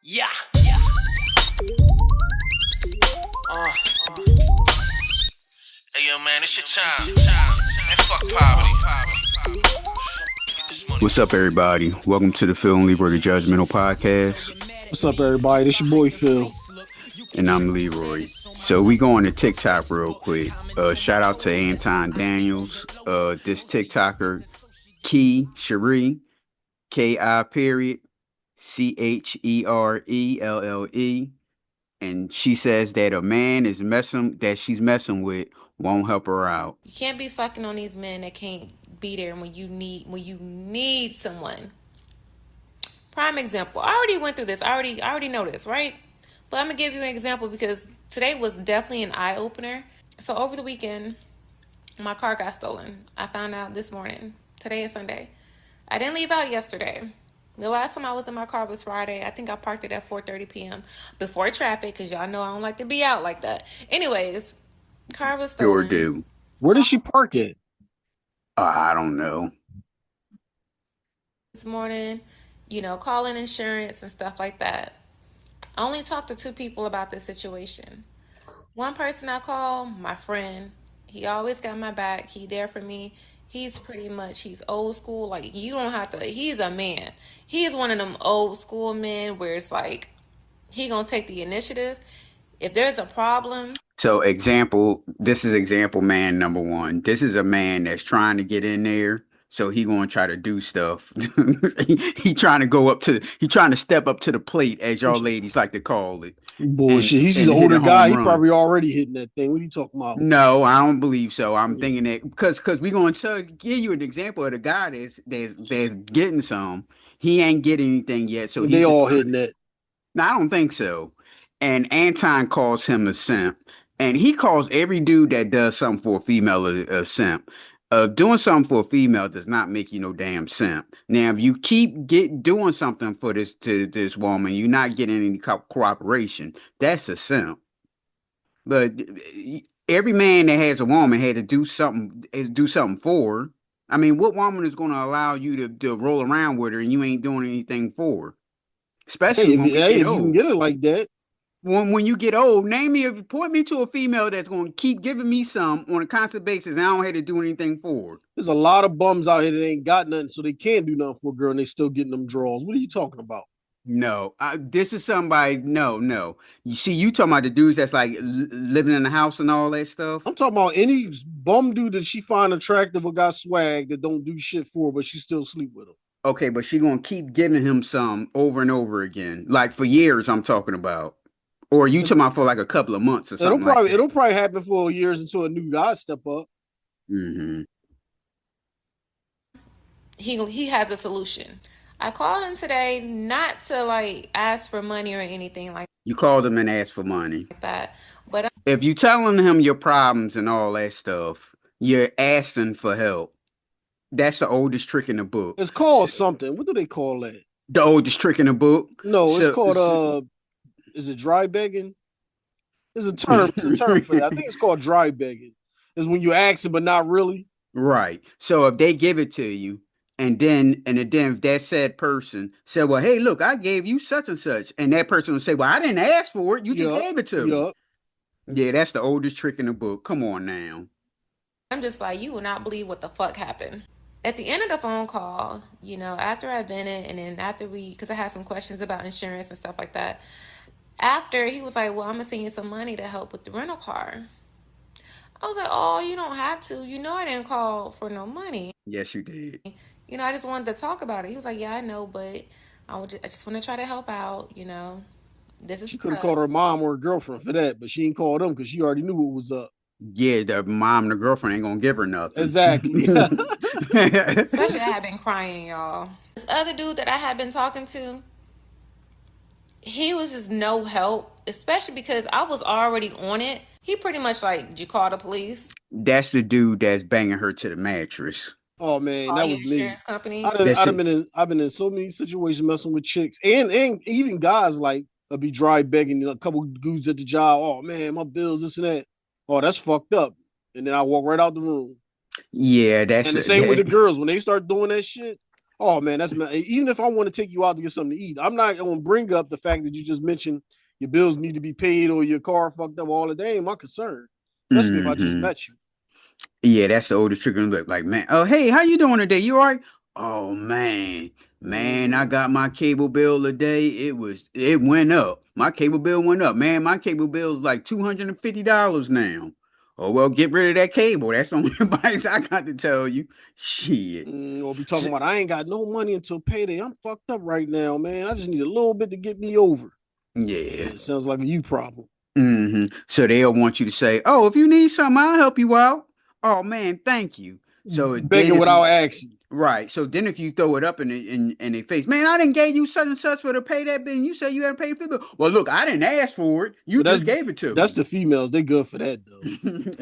Yeah. Hey yo, man, it's your time. And fuck poverty. Get this money. What's up, everybody? Welcome to the Phil and Leroy the Judgmental Podcast, What's up, everybody? This your boy Phil. and I'm Leroy. So we go on to TikTok real quick. Shout out to Anton Daniels, this TikToker, Key Cherie, Ki period CHERELLE, and she says that a man she's messing with won't help her out. You can't be fucking on these men that can't be there when you need someone. Prime example. I already went through this. I already know this, right? But I'm gonna give you an example because today was definitely an eye opener. So over the weekend, my car got stolen. I found out this morning. Today is Sunday. I didn't leave out yesterday. The last time I was in my car was Friday. I think I parked it at 4:30 p.m. before traffic because y'all know I don't like to be out like that. Anyways, car was stolen. Sure do. Where did she park it? I don't know. This morning, calling insurance and stuff like that. I only talked to 2 people about this situation. One person I call, my friend. He always got my back. He there for me. He's old school. Like, you don't have to, he's a man. He's one of them old school men where it's like, he gonna take the initiative. If there's a problem. So this is example man number one. This is a man that's trying to get in there. So he gonna try to do stuff. he trying to step up to the plate, as y'all ladies like to call it. Bullshit. He's an older guy. He probably already hitting that thing. What are you talking about? No, I don't believe so. I'm thinking that because we going to give you an example of the guy that's getting some. He ain't getting anything yet. So they all hitting that. No, I don't think so. And Anton calls him a simp. And he calls every dude that does something for a female a simp. Doing something for a female does not make you no damn simp. Now, if you keep doing something for this woman, you're not getting any cooperation. That's a simp. But every man that has a woman had to do something for her. I mean, what woman is going to allow you to roll around with her and you ain't doing anything for her? Especially if you can get it like that. When you get old, point me to a female that's going to keep giving me some on a constant basis and I don't have to do anything for her. There's a lot of bums out here that ain't got nothing, so they can't do nothing for a girl and they still getting them draws. What are you talking about? No, this is somebody. No. You see, you talking about the dudes that's like living in the house and all that stuff. I'm talking about any bum dude that she find attractive or got swag that don't do shit for her, but she still sleep with him. Okay, but she gonna keep giving him some over and over again, like for years. I'm talking about. Or you talking about for like a couple of months or something? It'll probably happen for years until a new guy step up. Mm-hmm. He has a solution. I called him today not to like ask for money or anything like. You called him and asked for money. Like that, but if you telling him your problems and all that stuff, you're asking for help. That's the oldest trick in the book. It's called something. What do they call that? The oldest trick in the book? No, it's called is it dry begging? There's a term for that. I think it's called dry begging. It's when you ask it, but not really. Right. So if they give it to you, and then if that said person said, well, hey, look, I gave you such and such, and that person will say, well, I didn't ask for it. You just gave it to me. Yeah, that's the oldest trick in the book. Come on now. I'm just like, you will not believe what the fuck happened. At the end of the phone call, after I've been in, and then after because I had some questions about insurance and stuff like that. After, he was like, well, I'm going to send you some money to help with the rental car. I was like, oh, you don't have to. I didn't call for no money. Yes, you did. I just wanted to talk about it. He was like, yeah, I know, but I just want to try to help out, This is she could have called her mom or her girlfriend for that, but she ain't called them because she already knew what was up. Yeah, the mom and the girlfriend ain't going to give her nothing. Exactly. Especially I have been crying, y'all. This other dude that I had been talking to, he was just no help, especially because I was already on it. He pretty much like, did you call the police? That's the dude that's banging her to the mattress. Oh man, that was me. Company. I've been in so many situations messing with chicks and even guys like be dry begging a couple dudes at the job. Oh man, my bills, this and that. Oh, that's fucked up. And then I walk right out the room. Yeah, that's and the same with the girls when they start doing that shit. Oh man, even if I want to take you out to get something to eat, I'm not gonna bring up the fact that you just mentioned your bills need to be paid or your car fucked up. All of that ain't my concern, especially if I just Hmm. met you. Yeah, that's the oldest trigger look. Like, man, oh hey, how you doing today? You all right? Oh man, I Mm-hmm. got my cable bill today. It went up. My cable bill went up. Man, my cable bill is like $250 now. Oh well, get rid of that cable. That's the only advice I got to tell you. Shit. Or be S- talking about I ain't got no money until payday. I'm fucked up right now, man. I just need a little bit to get me over. Yeah. Yeah, sounds like a you problem. So they'll want you to say, "Oh, if you need something, I'll help you out." Oh man, thank you. So then Begging if without you asking. right, so then if you throw it up in their face, man, I didn't gave you such and such for to pay that bill. And you say you had to pay for the bill. Well, look, I didn't ask for it. You But just gave it to that's me. the females. They good for that though.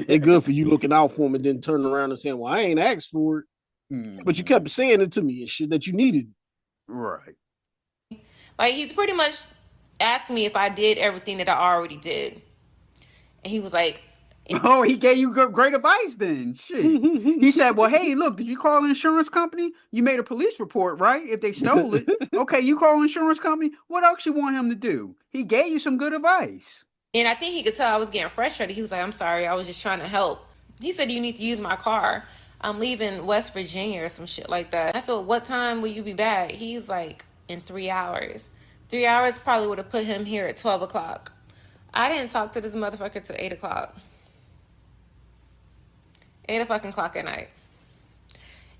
They good for you looking out for them and then turning around and saying, "Well, I ain't asked for it, but you Mhm. kept saying it to me and shit that you needed." Right. Like he's pretty much asked me if I did everything that I already did, and he was like, Oh, he gave you great advice then. Shit. He said, "Well, hey, look, did you call the insurance company? You made a police report, right? If they stole it, okay, you call the insurance company. What else you want him to do? He gave you some good advice." and I think he could tell I was getting frustrated. He was like, "I'm sorry, I was just trying to help." He said, "You need to use my car. I'm leaving West Virginia or some shit like that." I said, "What time will you be back?" He's like, "In 3 hours." 3 hours probably would have put him here at 12 o'clock. I didn't talk to this motherfucker till 8 o'clock. 8 o'clock at night.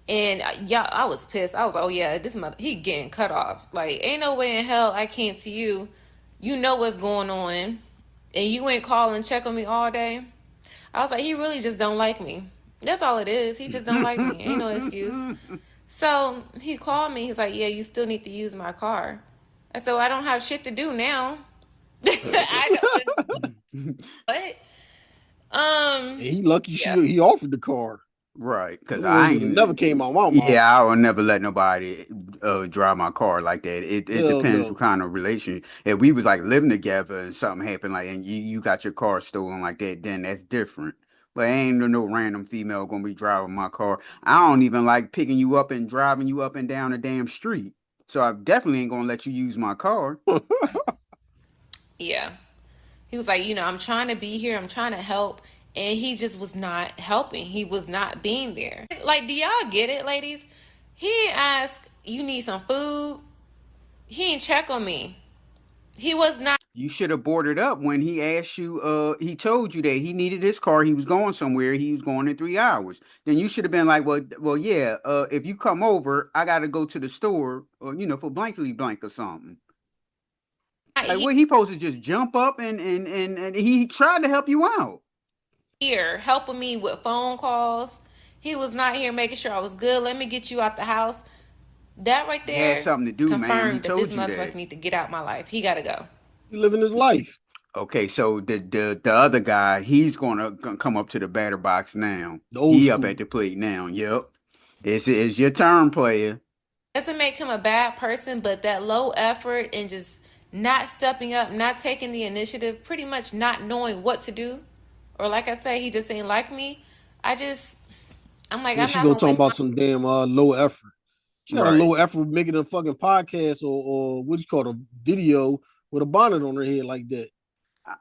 And yeah, I was pissed. I was, oh yeah, this mother, he getting cut off. Like, ain't no way in hell I came to you. You know what's going on, and you ain't call and check on me all day. I was like, he really just don't like me. That's all it is. He just don't like me. Ain't no excuse. So he called me. He's like, yeah, you still need to use my car. I said, well, I don't have shit to do now. I don't. What? He lucky Yeah. he offered the car. Right, because Them words I would have never ain't. came out my mouth. Yeah, I will never let nobody drive my car like that. It Hell depends what no. kind of relationship. If we was like living together and something happened, like and you got your car stolen like that, then that's different. But ain't no random female gonna be driving my car. I don't even like picking you up and driving you up and down the damn street. So I definitely ain't gonna let you use my car. Yeah. He was like, I'm trying to be here. I'm trying to help. And he just was not helping. He was not being there. Like, do y'all get it, ladies? He didn't ask, you need some food. He didn't check on me. He was not You should have boarded up when he asked you, he told you that he needed his car, he was going somewhere, he was going in 3 hours. Then you should have been like, well, yeah, if you come over, I gotta go to the store, or for blankly blank or something. Like he what he supposed to just jump up and he tried to help you out. here helping me with phone calls. He was not here making sure I was good. Let me get you out the house. That right He had there something to do, ma'am. He confirmed that this told you motherfucker that. need to get out my life. He gotta go. He living his life. Okay, so the other guy, he's gonna come up to the batter box now. The old He up school. at the plate now. Yep. It's your turn, player. Doesn't make him a bad person, but that low effort and just not stepping up, not taking the initiative, pretty much not knowing what to do, or like I said, he just ain't like me. I just, I'm like, Yeah, I'm she not go gonna talking waste about my. some damn low effort. She got a Right. low effort making a fucking podcast or what you call a video with a bonnet on her head like that.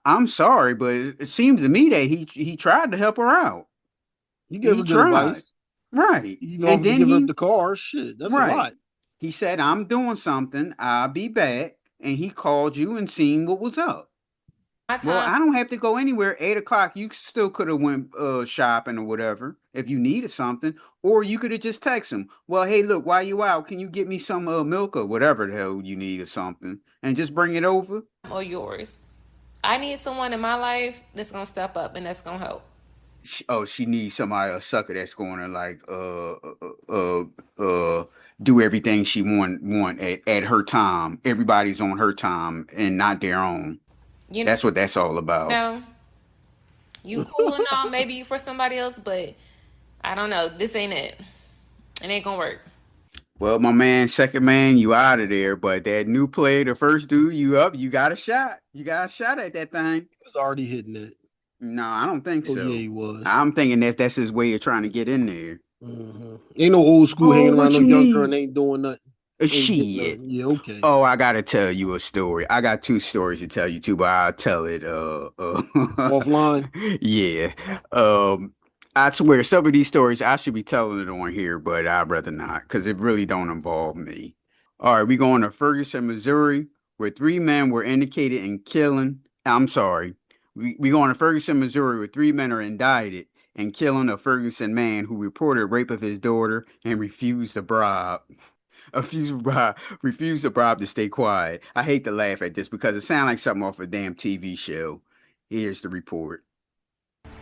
I'm sorry, but it seems to me that he tried to help her out. You gave He her good tried. advice. Right. You even And offered to then give her he the car. Shit, that's a right. lot. He said, "I'm doing something. I'll be back." And he called you and seen what was up. My Well, time I don't have to go anywhere. 8 o'clock, you still could have went shopping or whatever if you needed something, or you could have just texted him. Well, hey, look, while you out, can you get me some milk or whatever the hell you need or something, and just bring it over? or yours. I need someone in my life that's gonna step up and that's gonna help. She needs somebody, a sucker that's going to like do everything she want at her time. Everybody's on her time and not their own. You That's what that's all about. know, you cool and all, maybe you for somebody else, but I don't know. This ain't it. It ain't gonna work. Well, my man, second man, you out of there. But that new player, the first dude, you up. You got a shot. You got a shot at that thing. He was already hitting it. No, I don't think Oh yeah, so. he was. I'm thinking that's his way of trying to get in there. Ain't no old school Oh, hanging around what no you young girl and mean? ain't doing nothing. Ain't getting Shit. nothing. Yeah, okay. Oh, I gotta tell you a story. I got two stories to tell you too, but I'll tell it. Offline. Yeah. Um, I swear some of these stories I should be telling it on here, but I'd rather not because it really don't involve me. All right, we going to Ferguson, Missouri, where three men were indicated in killing. I'm sorry. We going to Ferguson, Missouri, where three men are indicted in killing a Ferguson man who reported rape of his daughter and refused to bribe. Refused to bribe to stay quiet. I hate to laugh at this because it sounds like something off a damn TV show. Here's the report.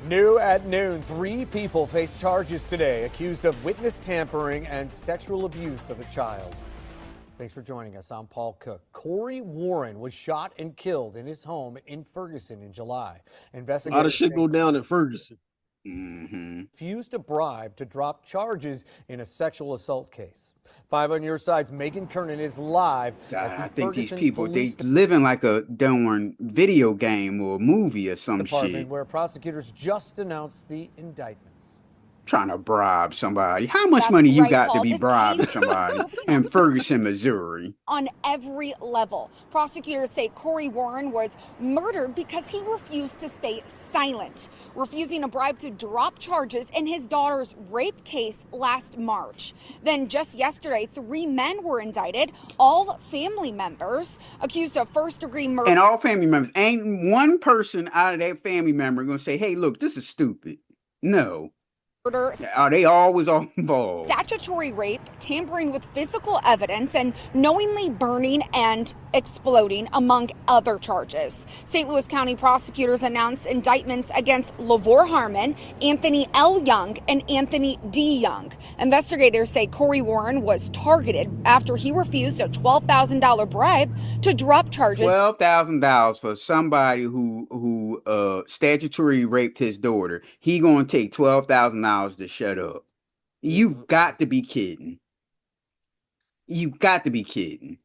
New at noon, 3 people face charges today accused of witness tampering and sexual abuse of a child. Thanks for joining us. I'm Paul Cook. Corey Warren was shot and killed in his home in Ferguson in July. A lot of Investigators shit go down in Ferguson. refused to bribe to drop charges in a sexual assault case. 5 on your side's Megan Kernan is live. I think these people, they live in like a darn video game or a movie or some shit. Where prosecutors just announced the indictments. Trying to bribe somebody. How much That's money you right, got Paul. to be This bribing case- somebody in Ferguson, Missouri? On every level, prosecutors say Corey Warren was murdered because he refused to stay silent, refusing a bribe to drop charges in his daughter's rape case last March. Then just yesterday, 3 men were indicted, all family members, accused of first-degree murder. And all family members. Ain't one person out of that family member going to say, hey, look, this is stupid. No. Are they always all involved? Statutory rape, tampering with physical evidence, and knowingly burning and exploding, among other charges. St. Louis County prosecutors announced indictments against LaVor Harmon, Anthony L. Young, and Anthony D. Young. Investigators say Corey Warren was targeted after he refused a $12,000 bribe to drop charges. $12,000 for somebody who statutory raped his daughter. He gonna take $12,000 to shut up. You've got to be kidding. You've got to be kidding.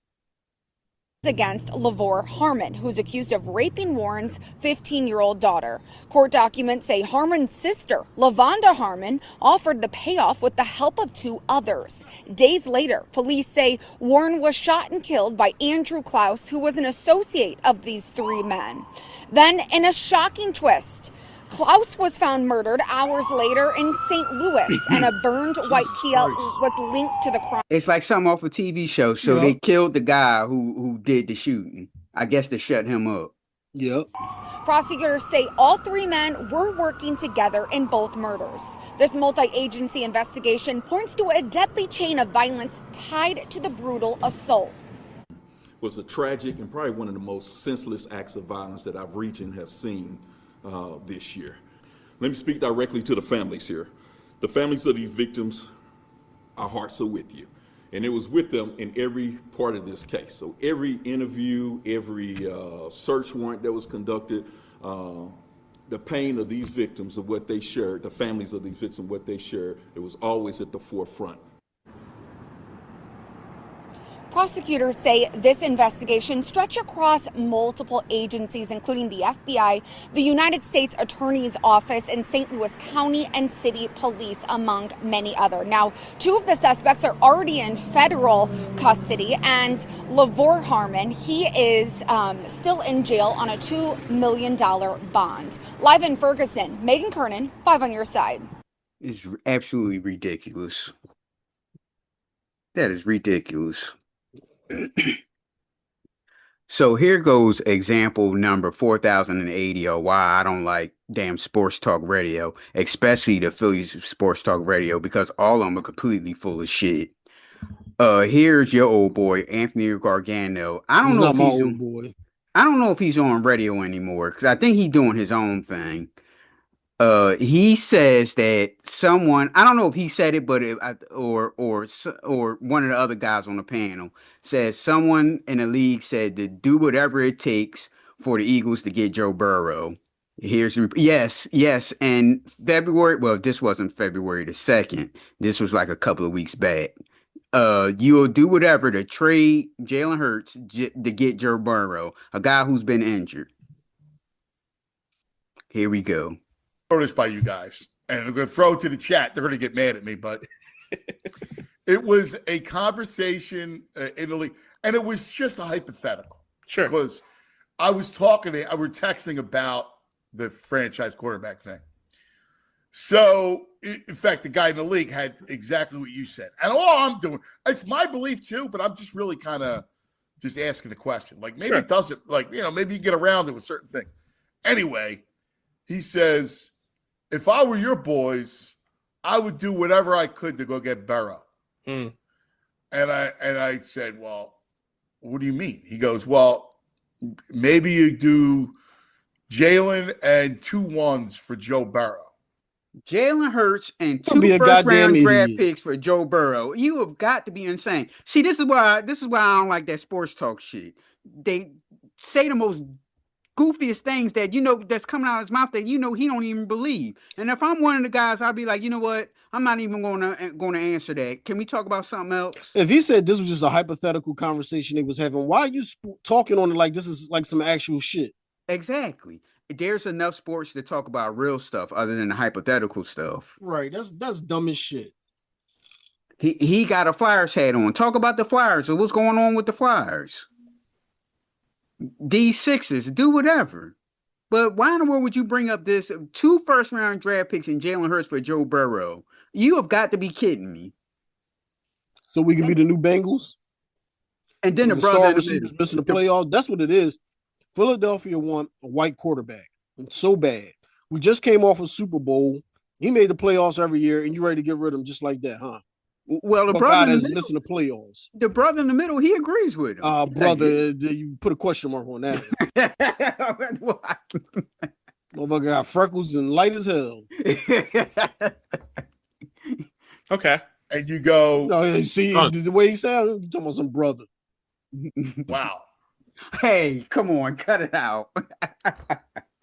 Against LaVor Harmon, who's accused of raping Warren's 15-year-old daughter. Court documents say Harmon's sister, LaVonda Harmon, offered the payoff with the help of 2 others. Days later, police say Warren was shot and killed by Andrew Klaus, who was an associate of these 3 men. Then, in a shocking twist, Klaus was found murdered hours later in St. Louis, and a burned white Kia was linked to the crime. It's like something off a TV show. So they killed the guy who did the shooting. I guess to shut him up. Yep. Prosecutors say all 3 men were working together in both murders. This multi-agency investigation points to a deadly chain of violence tied to the brutal assault. Was a tragic and probably one of the most senseless acts of violence that our region have seen this year. Let me speak directly to the families here. The families of these victims, our hearts are with you. And it was with them in every part of this case. So every interview, every search warrant that was conducted, the pain of these victims of what they shared, the families of these victims, what they shared, it was always at the forefront. Prosecutors say this investigation stretched across multiple agencies, including the FBI, the United States Attorney's Office, and St. Louis County and City Police, among many other. Now, 2 of the suspects are already in federal custody, and LaVor Harmon, he is still in jail on a $2 million bond. Live in Ferguson, Megan Kernan, 5 on your side. It's absolutely ridiculous. That is ridiculous. So here goes example number 4080 of why I don't like damn sports talk radio, especially the Phillies sports talk radio, because all of them are completely full of shit. Here's your old boy, Anthony Gargano. I don't know if he's on radio anymore, because I think he's doing his own thing. He says that someone, I don't know if he said it, but or one of the other guys on the panel says someone in the league said to do whatever it takes for the Eagles to get Joe Burrow. Yes. And February, well, this wasn't February the 2nd. This was like a couple of weeks back. You'll do whatever to trade Jalen Hurts to get Joe Burrow, a guy who's been injured. Here we go. Noticed by you guys, and I'm going to throw it to the chat. They're going to get mad at me, but it was a conversation in the league, and it was just a hypothetical. Sure. Because I was we're texting about the franchise quarterback thing. So, in fact, the guy in the league had exactly what you said. And all I'm doing, it's my belief too, but I'm just really kind of just asking the question. Like, maybe it doesn't, like, maybe you get around it with certain things. Anyway, he says, if I were your boys, I would do whatever I could to go get Burrow. Mm. And I said, well, what do you mean? He goes, well, maybe you do Jalen and 2 ones for Joe Burrow. Jalen Hurts and Don't be 2 a first round goddamn draft idiot. picks for Joe Burrow. You have got to be insane. See, this is why I don't like that sports talk shit. They say the most goofiest things that that's coming out of his mouth that he don't even believe. And if I'm one of the guys, I'll be like, you know what? I'm not even going to answer that. Can we talk about something else? If he said this was just a hypothetical conversation they was having, why are you talking on it like this is like some actual shit? Exactly. There's enough sports to talk about real stuff other than the hypothetical stuff. Right. That's dumb as shit. He got a Flyers hat on. Talk about the Flyers or what's going on with the Flyers. These Sixers, do whatever. But why in the world would you bring up this 2 first round draft picks and Jalen Hurts for Joe Burrow? You have got to be kidding me. So we can be the new Bengals? And then the star brother receivers missing the playoffs. That's what it is. Philadelphia want a white quarterback. It's so bad. We just came off a Super Bowl. He made the playoffs every year, and you ready to get rid of him just like that, huh? Well, the But brother God in is the middle, missing the playoffs. the brother in the middle, he agrees with him. Brother, you put a question mark on that. Motherfucker got freckles and light as hell. Okay. And you go, No, see the way he sounds, you talking about some brother. wow. Hey, come on, cut it out.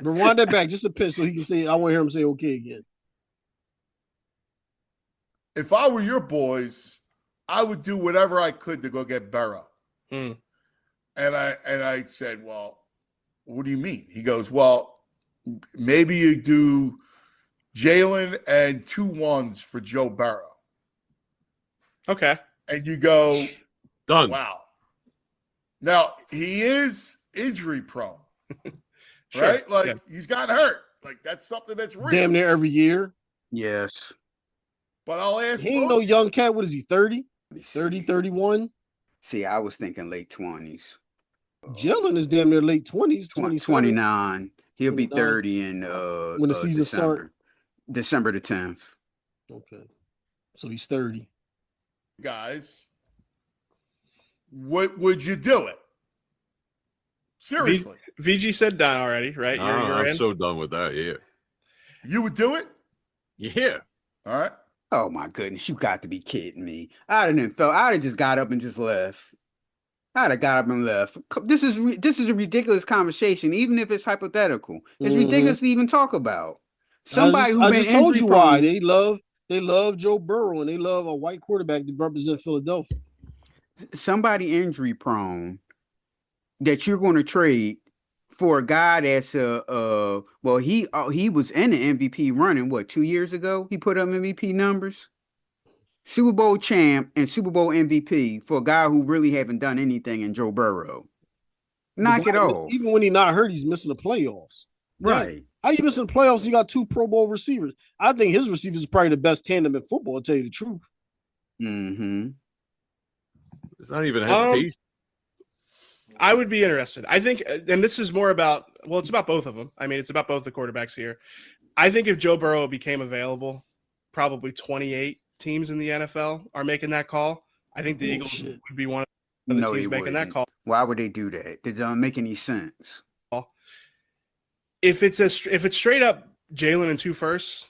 Rewind that back just a pinch so he can say, I want to hear him say okay again. If I were your boys, I would do whatever I could to go get Burrow. Mm. And I said, well, what do you mean? He goes, well, maybe you do Jalen and 2 ones for Joe Burrow. Okay. And you go, done. Wow. Now, he is injury prone, Sure. right? Like, he's gotten hurt. Like, that's something that's real. Damn near every year. Yes. But I'll ask He ain't no young cat. What is he, 30? 30, 31? See, I was thinking late 20s. Jalen is damn near late 20s, 29. He'll be 29. 30 in When the season December. December the 10th. Okay. So he's 30. guys, would you do it? Seriously. VG said done already, right? I'm so done with that. Yeah. You would do it? Yeah. All right. Oh my goodness, you got to be kidding me. I'd have just got up and just left. I'd have got up and left. This is a ridiculous conversation, even if it's hypothetical. It's ridiculous to even talk about. Somebody I just told you why. They love Joe Burrow and they love a white quarterback to represent Philadelphia. Somebody injury prone that you're going to trade for a guy that's he was in the MVP running 2 years ago. He put up MVP numbers, Super Bowl champ and Super Bowl MVP for a guy who really haven't done anything in Joe Burrow. Knock it off. Even when he's not hurt, he's missing the playoffs. Right. How you missing the playoffs? You got 2 Pro Bowl receivers. I think his receivers are probably the best tandem in football, to tell you the truth. Mm-hmm. It's not even hesitation. I would be interested. I think, and this is more about, it's about both of them. I mean, it's about both the quarterbacks here. I think if Joe Burrow became available, probably 28 teams in the NFL are making that call. I think the Eagles would be one of the teams making that call. Why would they do that? It doesn't make any sense. If it's straight up Jalen and 2 firsts,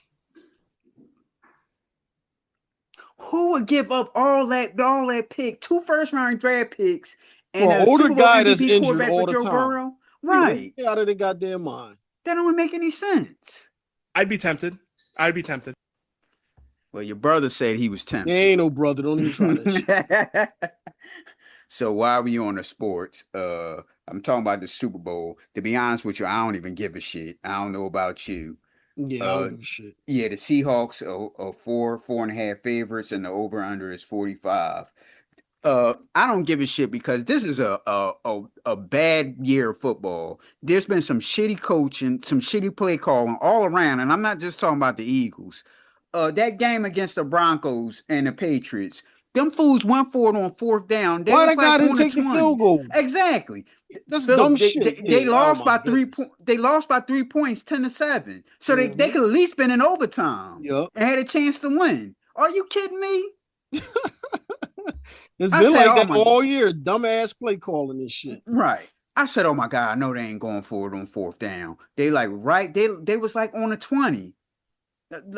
who would give up all that pick, 2 first-round draft picks, and for an older guy that's injured all the Joe time? Burrow? Right. Get out of their goddamn mind. That don't make any sense. I'd be tempted. Well, your brother said he was tempted. There ain't no brother. Don't even try that shit. So while we on the sports, I'm talking about the Super Bowl. To be honest with you, I don't even give a shit. I don't know about you. Yeah, I don't give a shit. Yeah, the Seahawks are 4.5 favorites, and the over under is 45. I don't give a shit because this is a bad year of football. There's been some shitty coaching, some shitty play calling all around, and I'm not just talking about the Eagles. That game against the Broncos and the Patriots, them fools went for it on fourth down. They Why was that guy like didn't on the take the field 20s. goal? Exactly. That's Philip, dumb they, shit. they Yeah, lost oh by my 3 goodness. points. They lost by 3 points, 10-7. So they could at least been in overtime Yep. and had a chance to win. Are you kidding me? It's I been said, like oh that my- all year. Dumbass play calling and shit. Right. I said, oh my God, I know they ain't going for it on fourth down. They like they was like on the 20.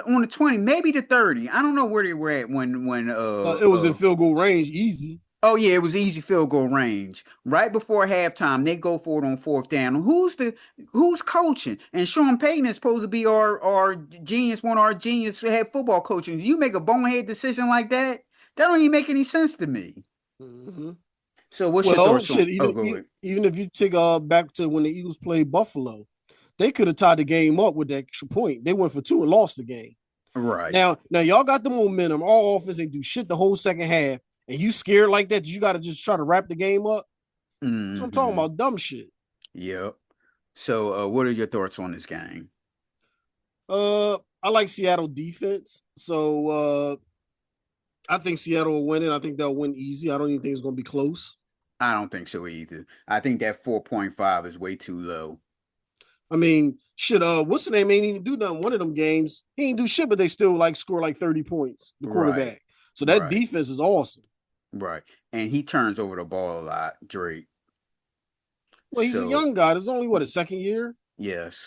On the 20, maybe the 30. I don't know where they were at when It was in field goal range, easy. Oh yeah, it was easy field goal range. Right before halftime, they go for it on fourth down. Who's coaching? And Sean Payton is supposed to be our genius, one of our genius head football coaches. You make a bonehead decision like that, that don't even make any sense to me. Mm-hmm. So what's your thoughts on? Even if you take back to when the Eagles played Buffalo, they could have tied the game up with that extra point. They went for 2 and lost the game. Right. Now y'all got the momentum. All offense ain't do shit the whole second half. And you scared like that you got to just try to wrap the game up? Mm-hmm. So I'm talking about dumb shit. Yep. So what are your thoughts on this game? I like Seattle defense. So I think Seattle will win it. I think they'll win easy. I don't even think it's going to be close. I don't think so either. I think that 4.5 is way too low. I mean, shit, what's the name? Ain't even do nothing. One of them games, he ain't do shit, but they still like score like 30 points, the quarterback. Right. So that defense is awesome. Right. And he turns over the ball a lot, Drake. Well, he's a young guy. There's only his second year. Yes.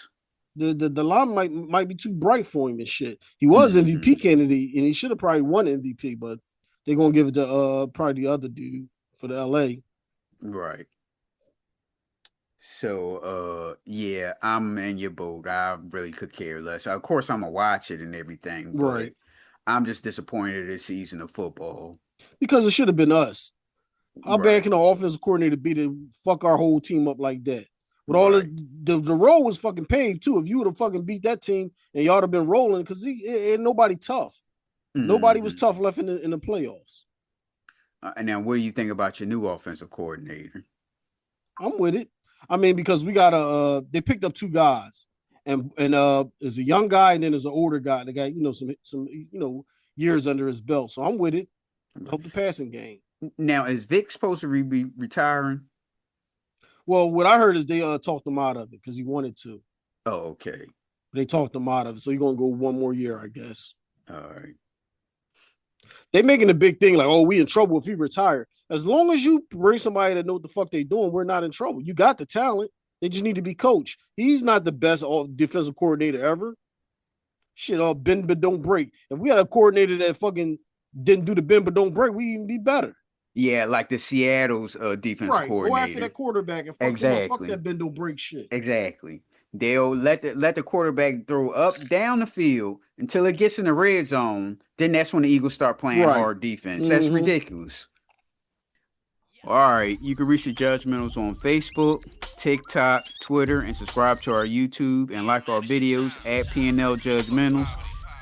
The line might be too bright for him and shit. He was MVP candidate, and he should have probably won MVP, but they're gonna give it to probably the other dude for the LA. Right. So yeah, I'm in your boat. I really could care less. Of course, I'm gonna watch it and everything, but Right. I'm just disappointed this season of football. Because it should have been us. How bad can the offensive coordinator be to fuck our whole team up like that? With all this, the road was fucking paved too. If you would have fucking beat that team and y'all would have been rolling, because ain't nobody tough. Nobody was tough left in the playoffs. And now, what do you think about your new offensive coordinator? I'm with it. I mean, because we got they picked up 2 guys, and there's a young guy and then there's an older guy. They got some years under his belt. So I'm with it. Help the passing game. Now, is Vic supposed to be retiring? Well, what I heard is they talked him out of it because he wanted to. Oh, okay. They talked him out of it, so he's gonna go 1 more year, I guess. All right. They making a big thing like, oh, we in trouble if he retired. As long as you bring somebody that know what the fuck they doing, we're not in trouble. You got the talent. They just need to be coached. He's not the best defensive coordinator ever. Shit, bend but don't break. If we had a coordinator that fucking didn't do the bend but don't break, we'd even be better. Yeah, like the Seattle's defense coordinator. Go after that quarterback and fuck that bend don't break shit. Exactly. They'll let the quarterback throw up down the field until it gets in the red zone. Then that's when the Eagles start playing hard defense. That's ridiculous. All right, you can reach the Judgmentals on Facebook, TikTok, Twitter, and subscribe to our YouTube and like our videos at pnljudgementals.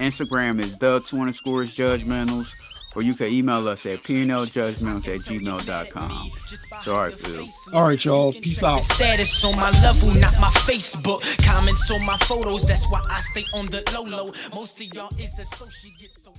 Instagram is the_judgmentals. Or you can email us at pnljudgementals@gmail.com. So, all right, Phil. All right, y'all. Peace out. Status on my level, not my Facebook. Comments on my photos, that's why I stay on the low. Most of y'all is associates, so